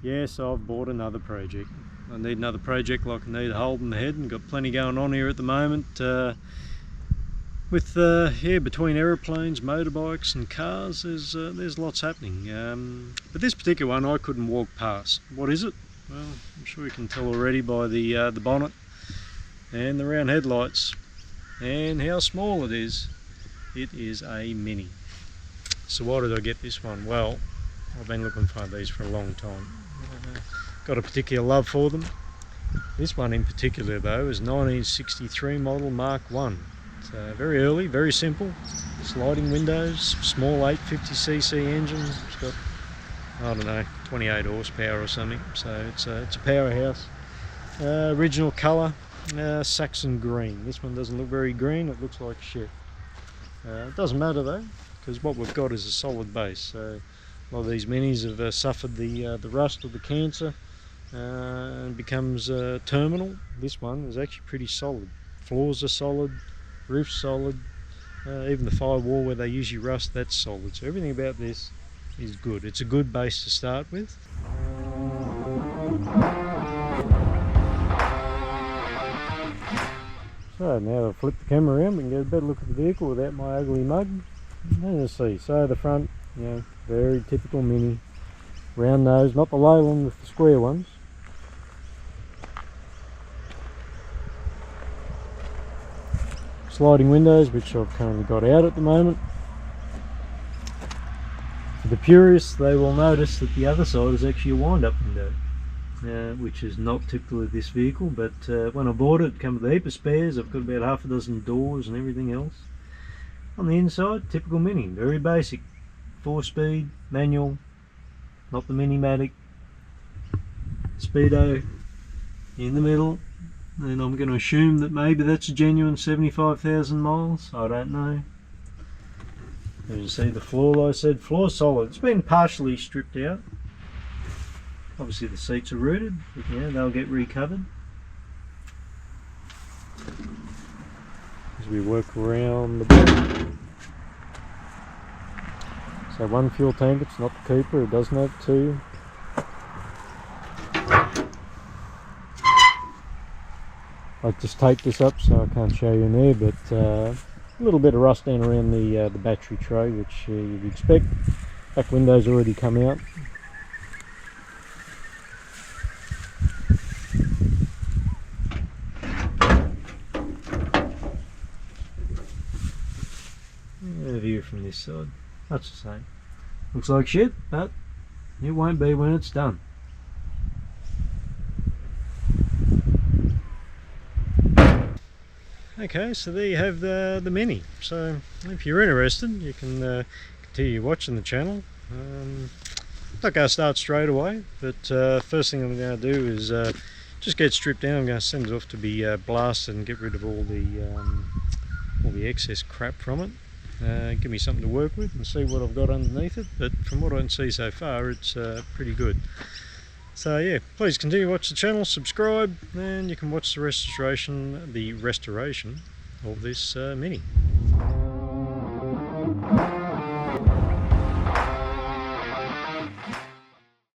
Yes, I've bought another project. I need another project like I need a hole in the head, and got plenty going on here at the moment. Yeah, between aeroplanes, motorbikes and cars, there's lots happening. But this particular one I couldn't walk past. What is it? Well, I'm sure you can tell already by the bonnet and the round headlights and how small it is. It is a Mini. So why did I get this one? Well, I've been looking for these for a long time. Got a particular love for them. This one in particular though is 1963 model Mark 1. It's very early, very simple. Sliding windows, small 850cc engine. It's got, I don't know, 28 horsepower or something. So it's a powerhouse. Original colour, Saxon green. This one doesn't look very green, it looks like shit. It doesn't matter though, because what we've got is a solid base. So a lot of these Minis have suffered the rust or the cancer and becomes terminal. This one is actually pretty solid. Floors are solid, roof's solid, even the firewall where they usually rust, that's solid. So everything about this is good. It's a good base to start with. So now I've flipped the camera around, we can get a better look at the vehicle without my ugly mug. And let's see, so the front, you know, very typical Mini. Round nose, not the low one with the square ones. Sliding windows, which I've currently got out at the moment. For the purists, they will notice that the other side is actually a wind-up window. Which is not typical of this vehicle, but when I bought it came with a heap of spares. I've got about half a dozen doors and everything else. On the inside, typical Mini, very basic. 4-speed, manual, not the Mini-matic. Speedo in the middle, and I'm going to assume that maybe that's a genuine 75,000 miles, I don't know. As you see, the floor, like I said, floor solid. It's been partially stripped out. Obviously the seats are rooted, but yeah, they'll get recovered. As we work around the back. So one fuel tank, it's not the Cooper, it doesn't have two. I just taped this up so I can't show you in there, but a little bit of rust down around the battery tray, which you'd expect. Back window's already come out. The view from this side, much the same. Looks like shit, but it won't be when it's done. Okay, so there you have the Mini. So if you're interested, you can continue watching the channel. Not going to start straight away, but first thing I'm going to do is just get stripped down. I'm going to send it off to be blasted and get rid of all the excess crap from it. Give me something to work with and see what I've got underneath it, but from what I can see so far, it's pretty good. So yeah, please continue to watch the channel, subscribe, and you can watch the restoration of this Mini.